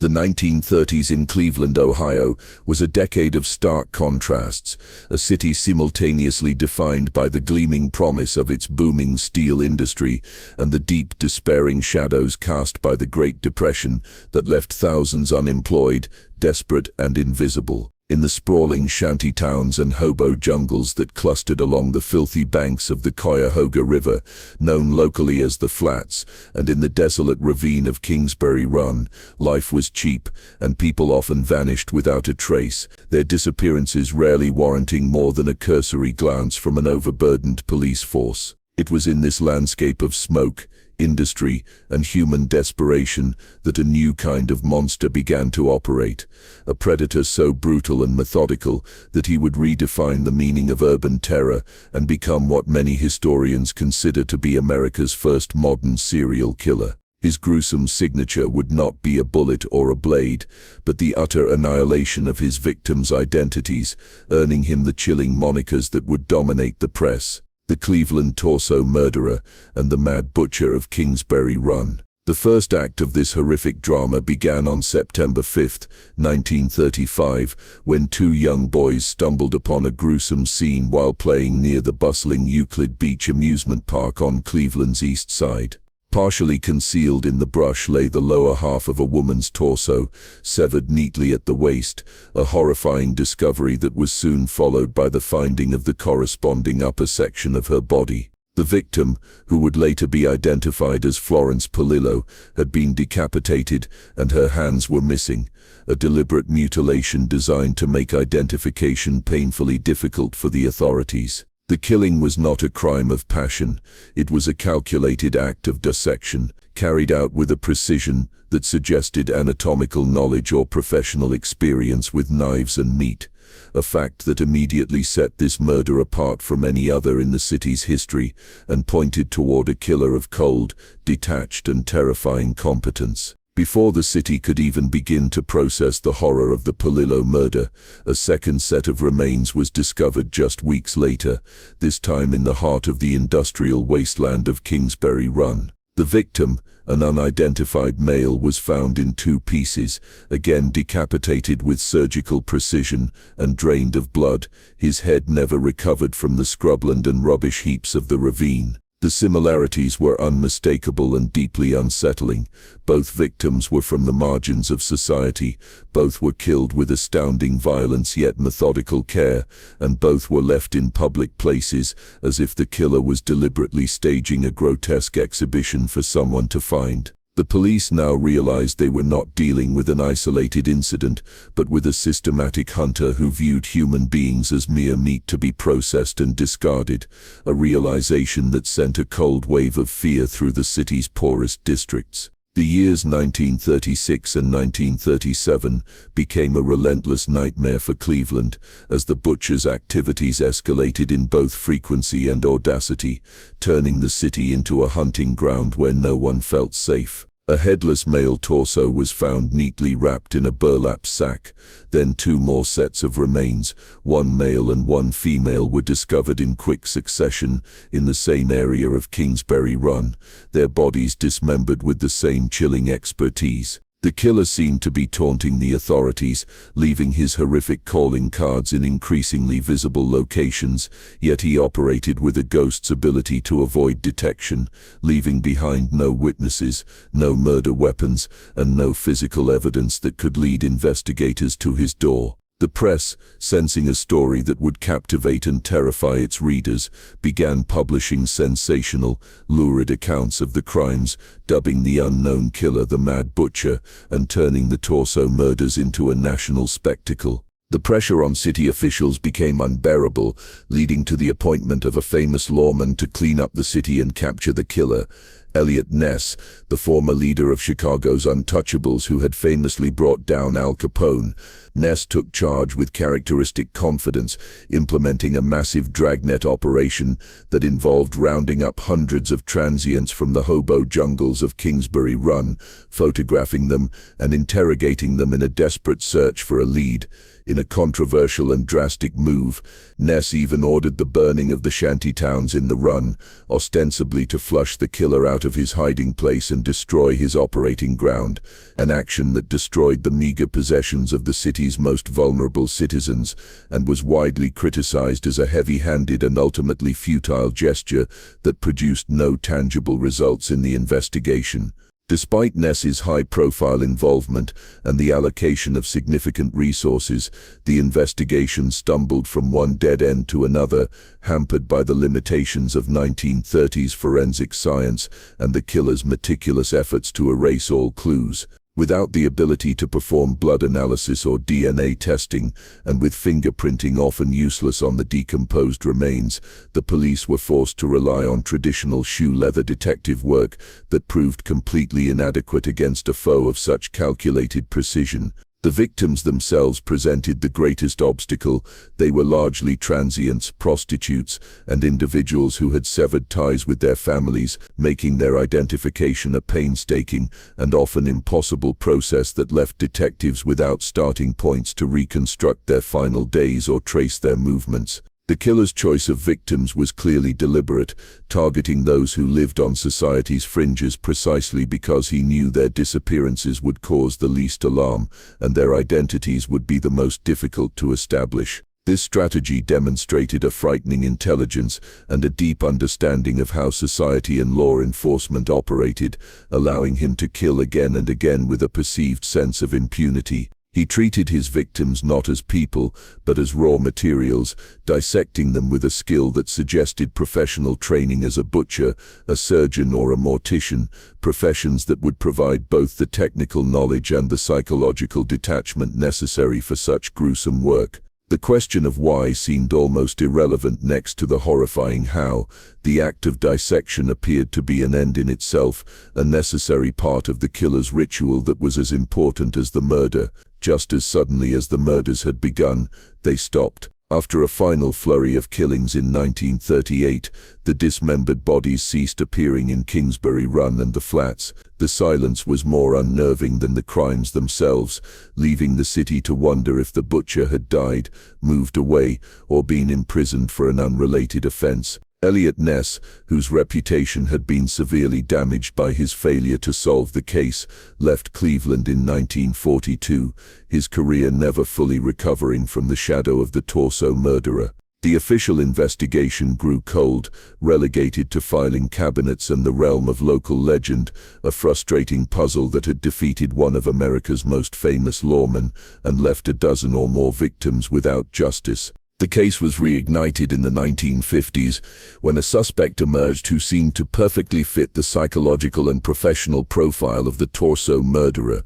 The 1930s in Cleveland, Ohio, was a decade of stark contrasts, a city simultaneously defined by the gleaming promise of its booming steel industry and the deep, despairing shadows cast by the Great Depression that left thousands unemployed, desperate, and invisible. In the sprawling shanty towns and hobo jungles that clustered along the filthy banks of the Cuyahoga River, known locally as the Flats, and in the desolate ravine of Kingsbury Run, life was cheap, and people often vanished without a trace, their disappearances rarely warranting more than a cursory glance from an overburdened police force. It was in this landscape of smoke, industry, and human desperation that a new kind of monster began to operate, a predator so brutal and methodical that he would redefine the meaning of urban terror and become what many historians consider to be America's first modern serial killer. His gruesome signature would not be a bullet or a blade, but the utter annihilation of his victims' identities, earning him the chilling monikers that would dominate the press: the Cleveland Torso Murderer and the Mad Butcher of Kingsbury Run. The first act of this horrific drama began on September 5, 1935, when two young boys stumbled upon a gruesome scene while playing near the bustling Euclid Beach amusement park on Cleveland's east side. Partially concealed in the brush lay the lower half of a woman's torso, severed neatly at the waist, a horrifying discovery that was soon followed by the finding of the corresponding upper section of her body. The victim, who would later be identified as Florence Polillo, had been decapitated and her hands were missing, a deliberate mutilation designed to make identification painfully difficult for the authorities. The killing was not a crime of passion, it was a calculated act of dissection, carried out with a precision that suggested anatomical knowledge or professional experience with knives and meat, a fact that immediately set this murder apart from any other in the city's history and pointed toward a killer of cold, detached, and terrifying competence. Before the city could even begin to process the horror of the Polillo murder, a second set of remains was discovered just weeks later, this time in the heart of the industrial wasteland of Kingsbury Run. The victim, an unidentified male, was found in two pieces, again decapitated with surgical precision and drained of blood, his head never recovered from the scrubland and rubbish heaps of the ravine. The similarities were unmistakable and deeply unsettling. Both victims were from the margins of society, both were killed with astounding violence yet methodical care, and both were left in public places as if the killer was deliberately staging a grotesque exhibition for someone to find. The police now realized they were not dealing with an isolated incident, but with a systematic hunter who viewed human beings as mere meat to be processed and discarded, a realization that sent a cold wave of fear through the city's poorest districts. The years 1936 and 1937 became a relentless nightmare for Cleveland, as the butcher's activities escalated in both frequency and audacity, turning the city into a hunting ground where no one felt safe. A headless male torso was found neatly wrapped in a burlap sack. Then two more sets of remains, one male and one female, were discovered in quick succession in the same area of Kingsbury Run, their bodies dismembered with the same chilling expertise. The killer seemed to be taunting the authorities, leaving his horrific calling cards in increasingly visible locations, yet he operated with a ghost's ability to avoid detection, leaving behind no witnesses, no murder weapons, and no physical evidence that could lead investigators to his door. The press, sensing a story that would captivate and terrify its readers, began publishing sensational, lurid accounts of the crimes, dubbing the unknown killer the Mad Butcher, and turning the Torso murders into a national spectacle. The pressure on city officials became unbearable, leading to the appointment of a famous lawman to clean up the city and capture the killer. Eliot Ness, the former leader of Chicago's Untouchables who had famously brought down Al Capone. Ness took charge with characteristic confidence, implementing a massive dragnet operation that involved rounding up hundreds of transients from the hobo jungles of Kingsbury Run, photographing them, and interrogating them in a desperate search for a lead. In a controversial and drastic move, Ness even ordered the burning of the shanty towns in the Run, ostensibly to flush the killer out of his hiding place and destroy his operating ground, an action that destroyed the meager possessions of the city's most vulnerable citizens and was widely criticized as a heavy-handed and ultimately futile gesture that produced no tangible results in the investigation. Despite Ness's high-profile involvement and the allocation of significant resources, the investigation stumbled from one dead end to another, hampered by the limitations of 1930s forensic science and the killer's meticulous efforts to erase all clues. Without the ability to perform blood analysis or DNA testing, and with fingerprinting often useless on the decomposed remains, the police were forced to rely on traditional shoe-leather detective work that proved completely inadequate against a foe of such calculated precision. The victims themselves presented the greatest obstacle. They were largely transients, prostitutes, and individuals who had severed ties with their families, making their identification a painstaking and often impossible process that left detectives without starting points to reconstruct their final days or trace their movements. The killer's choice of victims was clearly deliberate, targeting those who lived on society's fringes precisely because he knew their disappearances would cause the least alarm and their identities would be the most difficult to establish. This strategy demonstrated a frightening intelligence and a deep understanding of how society and law enforcement operated, allowing him to kill again and again with a perceived sense of impunity. He treated his victims not as people, but as raw materials, dissecting them with a skill that suggested professional training as a butcher, a surgeon, or a mortician, professions that would provide both the technical knowledge and the psychological detachment necessary for such gruesome work. The question of why seemed almost irrelevant next to the horrifying how. The act of dissection appeared to be an end in itself, a necessary part of the killer's ritual that was as important as the murder. Just as suddenly as the murders had begun, they stopped. After a final flurry of killings in 1938, the dismembered bodies ceased appearing in Kingsbury Run and the Flats. The silence was more unnerving than the crimes themselves, leaving the city to wonder if the butcher had died, moved away, or been imprisoned for an unrelated offense. Eliot Ness, whose reputation had been severely damaged by his failure to solve the case, left Cleveland in 1942, his career never fully recovering from the shadow of the torso murderer. The official investigation grew cold, relegated to filing cabinets and the realm of local legend, a frustrating puzzle that had defeated one of America's most famous lawmen and left a dozen or more victims without justice. The case was reignited in the 1950s when a suspect emerged who seemed to perfectly fit the psychological and professional profile of the torso murderer,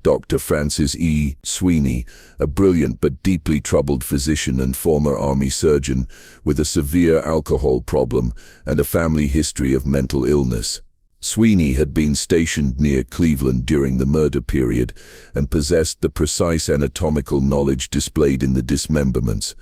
Dr. Francis E. Sweeney, a brilliant but deeply troubled physician and former Army surgeon with a severe alcohol problem and a family history of mental illness. Sweeney had been stationed near Cleveland during the murder period and possessed the precise anatomical knowledge displayed in the dismemberments.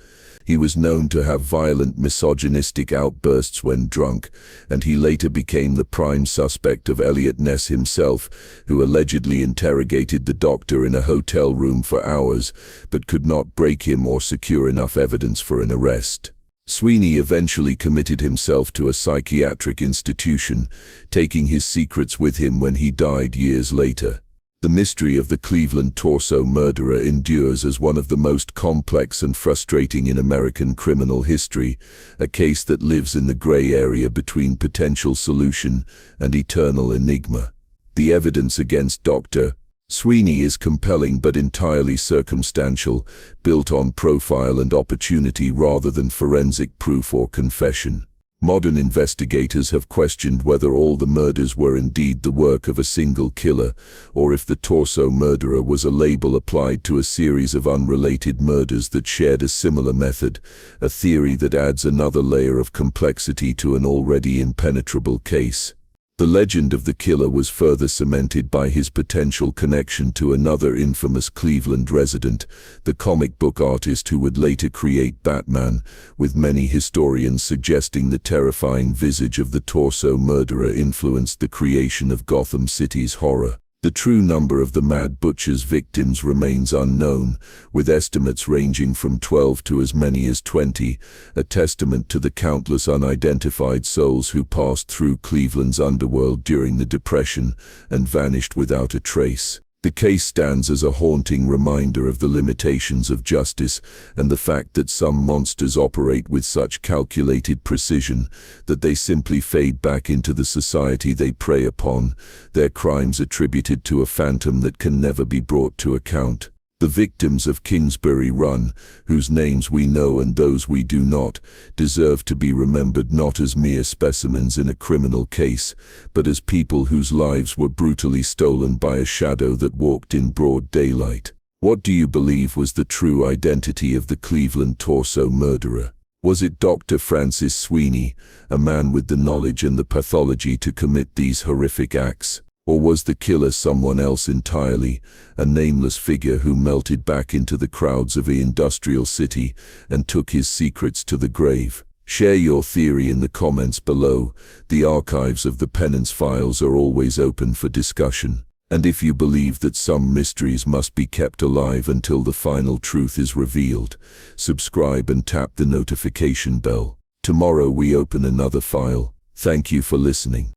He was known to have violent misogynistic outbursts when drunk, and he later became the prime suspect of Eliot Ness himself, who allegedly interrogated the doctor in a hotel room for hours, but could not break him or secure enough evidence for an arrest. Sweeney eventually committed himself to a psychiatric institution, taking his secrets with him when he died years later. The mystery of the Cleveland torso murderer endures as one of the most complex and frustrating in American criminal history, a case that lives in the gray area between potential solution and eternal enigma. The evidence against Dr. Sweeney is compelling but entirely circumstantial, built on profile and opportunity rather than forensic proof or confession. Modern investigators have questioned whether all the murders were indeed the work of a single killer, or if the torso murderer was a label applied to a series of unrelated murders that shared a similar method, a theory that adds another layer of complexity to an already impenetrable case. The legend of the killer was further cemented by his potential connection to another infamous Cleveland resident, the comic book artist who would later create Batman, with many historians suggesting the terrifying visage of the torso murderer influenced the creation of Gotham City's horror. The true number of the Mad Butcher's victims remains unknown, with estimates ranging from 12 to as many as 20, a testament to the countless unidentified souls who passed through Cleveland's underworld during the Depression and vanished without a trace. The case stands as a haunting reminder of the limitations of justice and the fact that some monsters operate with such calculated precision that they simply fade back into the society they prey upon, their crimes attributed to a phantom that can never be brought to account. The victims of Kingsbury Run, whose names we know and those we do not, deserve to be remembered not as mere specimens in a criminal case, but as people whose lives were brutally stolen by a shadow that walked in broad daylight. What do you believe was the true identity of the Cleveland torso murderer? Was it Dr. Francis Sweeney, a man with the knowledge and the pathology to commit these horrific acts? Or was the killer someone else entirely, a nameless figure who melted back into the crowds of the industrial city and took his secrets to the grave? Share your theory in the comments below. The archives of the Penance Files are always open for discussion. And if you believe that some mysteries must be kept alive until the final truth is revealed, subscribe and tap the notification bell. Tomorrow we open another file. Thank you for listening.